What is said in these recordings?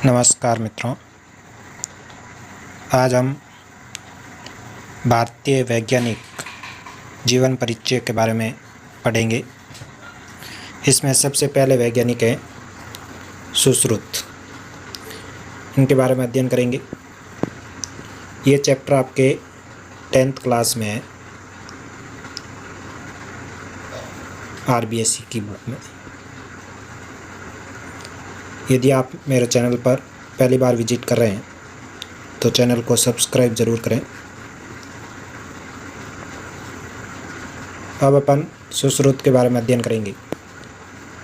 नमस्कार मित्रों, आज हम भारतीय वैज्ञानिक जीवन परिचय के बारे में पढ़ेंगे। इसमें सबसे पहले वैज्ञानिक हैं सुश्रुत। इनके बारे में अध्ययन करेंगे। ये चैप्टर आपके 10th क्लास में है RBSE की बुक में। यदि आप मेरे चैनल पर पहली बार विजिट कर रहे हैं तो चैनल को सब्सक्राइब ज़रूर करें। अब अपन सुश्रुत के बारे में अध्ययन करेंगे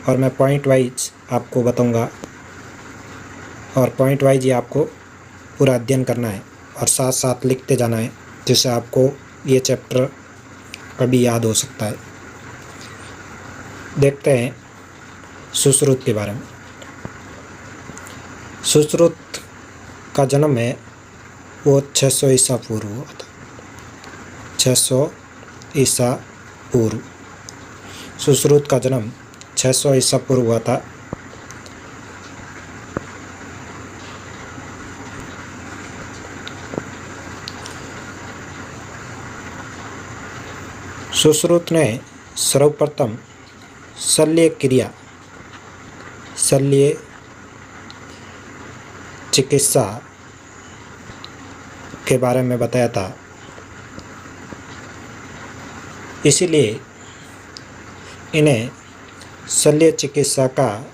और मैं पॉइंट वाइज आपको बताऊंगा और पॉइंट वाइज ही आपको पूरा अध्ययन करना है और साथ साथ लिखते जाना है, जिससे आपको ये चैप्टर कभी याद हो सकता है। देखते हैं सुश्रुत के बारे में। सुश्रुत का जन्म है वो 600 ईसा पूर्व हुआ था। 600 ईसा पूर्व सुश्रुत का जन्म 600 ईसा पूर्व हुआ था। सुश्रुत ने सर्वप्रथम शल्य चिकित्सा के बारे में बताया था। इसीलिए इन्हें शल्य चिकित्सा का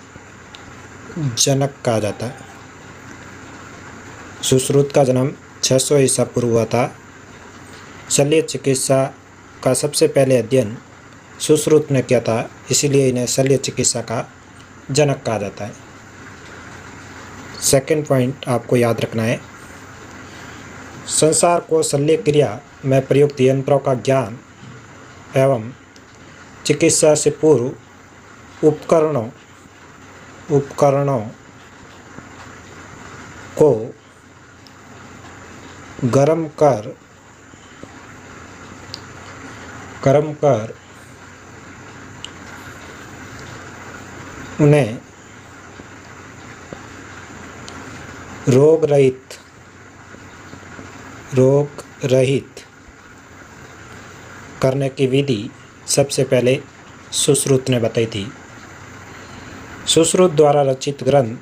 जनक कहा जाता है। सुश्रुत का जन्म 600 ईसा पूर्व हुआ था। शल्य चिकित्सा का सबसे पहले अध्ययन सुश्रुत ने किया था, इसीलिए इन्हें शल्य चिकित्सा का जनक कहा जाता है। सेकंड पॉइंट आपको याद रखना है, संसार को शल्य क्रिया में प्रयुक्त यंत्रों का ज्ञान एवं चिकित्सा से पूर्व उपकरणों को गर्म कर उन्हें रोग रहित करने की विधि सबसे पहले सुश्रुत ने बताई थी। सुश्रुत द्वारा रचित ग्रंथ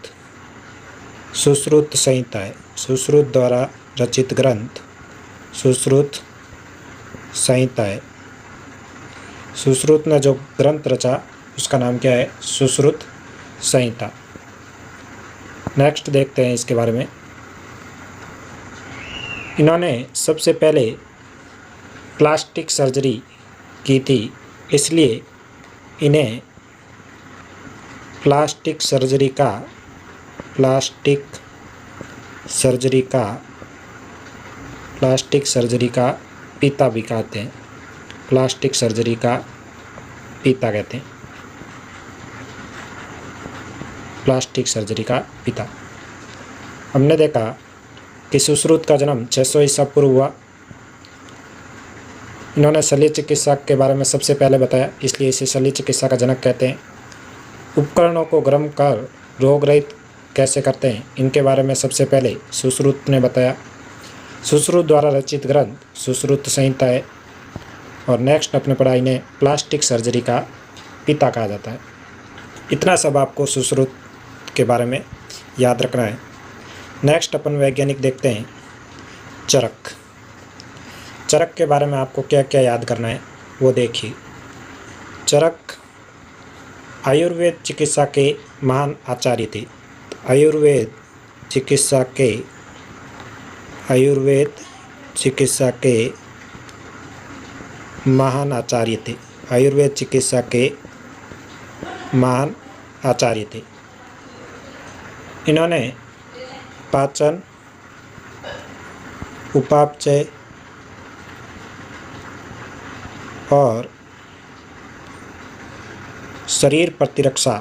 सुश्रुत संहिता है। सुश्रुत द्वारा रचित ग्रंथ सुश्रुत संहिता है। सुश्रुत ने जो ग्रंथ रचा उसका नाम क्या है? सुश्रुत संहिता। नेक्स्ट देखते हैं इसके बारे में। इन्होंने सबसे पहले प्लास्टिक सर्जरी की थी, इसलिए इन्हें प्लास्टिक सर्जरी का पिता भी कहते हैं। प्लास्टिक सर्जरी का पिता कहते हैं। प्लास्टिक सर्जरी का पिता। हमने देखा कि सुश्रुत का जन्म 600 ईसा पूर्व हुआ। इन्होंने शल्य चिकित्सा के बारे में सबसे पहले बताया, इसलिए इसे शल्य चिकित्सा का जनक कहते हैं। उपकरणों को गर्म कर रोग रहित कैसे करते हैं, इनके बारे में सबसे पहले सुश्रुत ने बताया। सुश्रुत द्वारा रचित ग्रंथ सुश्रुत संहिता है। और नेक्स्ट अपने पढ़ाई ने प्लास्टिक सर्जरी का पिता कहा जाता है। इतना सब आपको सुश्रुत के बारे में याद रखना है। नेक्स्ट अपन वैज्ञानिक देखते हैं चरक। चरक के बारे में आपको क्या क्या याद करना है वो देखिए। चरक आयुर्वेद चिकित्सा के महान आचार्य थे। आयुर्वेद चिकित्सा के महान आचार्य थे। आयुर्वेद चिकित्सा के महान आचार्य थे। इन्होंने पाचन, उपापचय और शरीर प्रतिरक्षा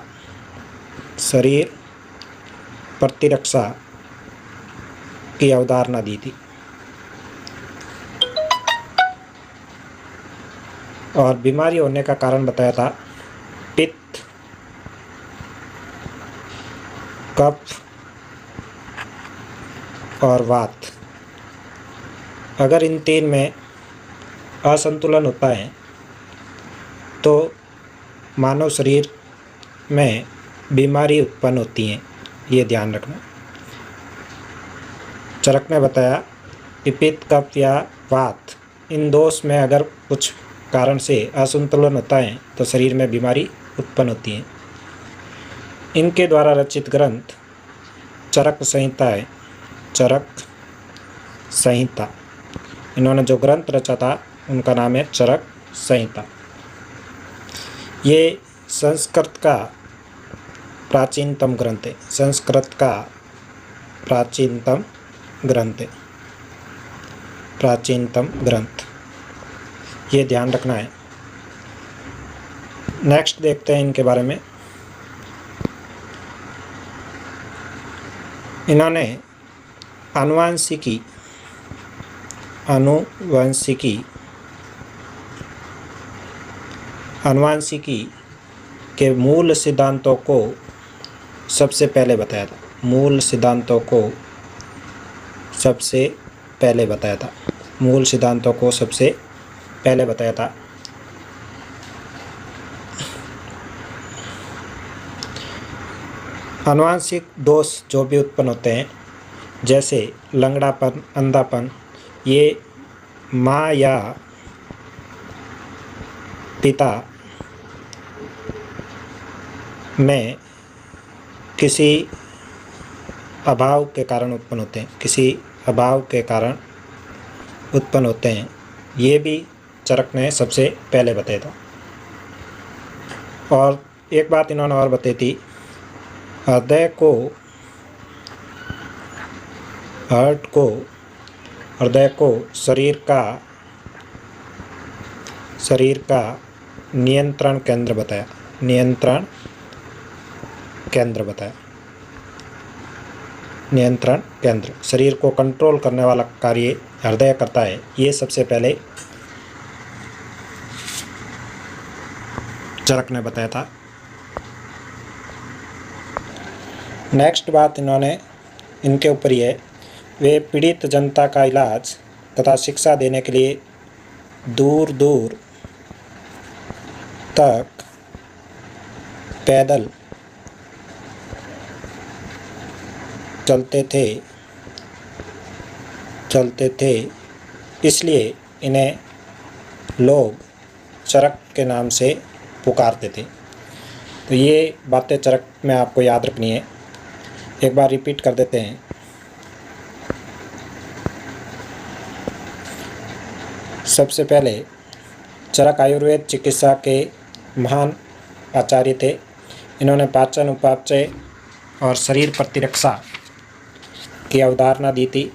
की अवधारणा दी थी और बीमारी होने का कारण बताया था। पित्त, कफ और वात। अगर इन तीन में असंतुलन होता है तो मानव शरीर में बीमारी उत्पन्न होती है, ये ध्यान रखना। चरक ने बताया कि पित्त, कफ या वात, इन दोष में अगर कुछ कारण से असंतुलन होता है तो शरीर में बीमारी उत्पन्न होती है। इनके द्वारा रचित ग्रंथ चरक संहिता है। चरक संहिता, इन्होंने जो ग्रंथ रचा था उनका नाम है चरक संहिता। ये संस्कृत का प्राचीनतम ग्रंथ है। संस्कृत का प्राचीनतम ग्रंथ है। प्राचीनतम ग्रंथ, ये ध्यान रखना है। नेक्स्ट देखते हैं इनके बारे में। इन्होंने आनुवंशिकी के मूल सिद्धांतों को सबसे पहले बताया था। मूल सिद्धांतों को सबसे पहले बताया था। मूल सिद्धांतों को सबसे पहले बताया था। आनुवंशिक दोष जो भी उत्पन्न होते हैं, जैसे लंगड़ापन, अंधापन, ये माँ या पिता में किसी अभाव के कारण उत्पन्न होते हैं। किसी अभाव के कारण उत्पन्न होते हैं, ये भी चरक ने सबसे पहले बताया था। और एक बात इन्होंने और बताई थी, हृदय को शरीर का नियंत्रण केंद्र बताया। नियंत्रण केंद्र, शरीर को कंट्रोल करने वाला कार्य हृदय करता है, ये सबसे पहले चरक ने बताया था। नेक्स्ट बात इन्होंने इनके ऊपर ही है, वे पीड़ित जनता का इलाज तथा शिक्षा देने के लिए दूर दूर तक पैदल चलते थे, इसलिए इन्हें लोग चरक के नाम से पुकारते थे। तो ये बातें चरक में आपको याद रखनी है। एक बार रिपीट कर देते हैं। सबसे पहले चरक आयुर्वेद चिकित्सा के महान आचार्य थे। इन्होंने पाचन, उपापचय और शरीर प्रतिरक्षा की अवधारणा दी थी।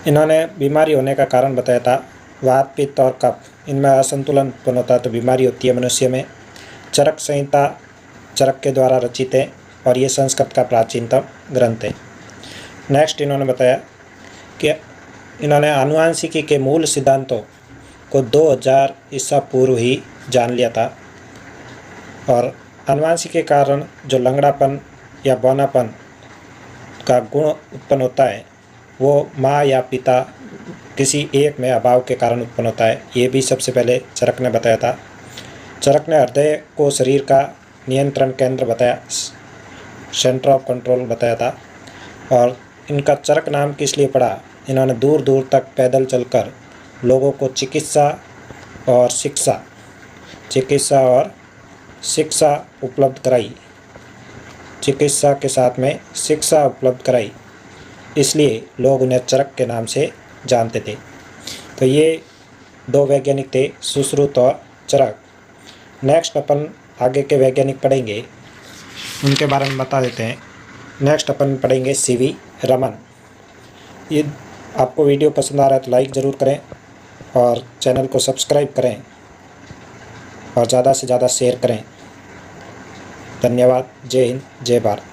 इन्होंने बीमारी होने का कारण बताया था। वात, पित्त और कफ, इनमें असंतुलन उत्पन्न होता है तो बीमारी होती है मनुष्य में। चरक संहिता चरक के द्वारा रचित है और ये संस्कृत का प्राचीनतम ग्रंथ है। नेक्स्ट इन्होंने बताया कि इन्होंने आनुवंशिकी के मूल सिद्धांतों को 2000 ईसा पूर्व ही जान लिया था। और आनुवंशिकी के कारण जो लंगड़ापन या बौनापन का गुण उत्पन्न होता है, वो माँ या पिता किसी एक में अभाव के कारण उत्पन्न होता है, ये भी सबसे पहले चरक ने बताया था। चरक ने हृदय को शरीर का नियंत्रण केंद्र बताया, सेंटर ऑफ कंट्रोल बताया था। और इनका चरक नाम किस लिए पड़ा, इन्होंने दूर दूर तक पैदल चलकर लोगों को चिकित्सा और शिक्षा उपलब्ध कराई। चिकित्सा के साथ में शिक्षा उपलब्ध कराई, इसलिए लोग उन्हें चरक के नाम से जानते थे। तो ये दो वैज्ञानिक थे, सुश्रुत और चरक। नेक्स्ट अपन आगे के वैज्ञानिक पढ़ेंगे, उनके बारे में बता देते हैं। नेक्स्ट अपन पढ़ेंगे सीवी रमन। ये आपको वीडियो पसंद आ रहा है तो लाइक ज़रूर करें और चैनल को सब्सक्राइब करें और ज़्यादा से ज़्यादा शेयर करें। धन्यवाद। जय हिंद, जय भारत।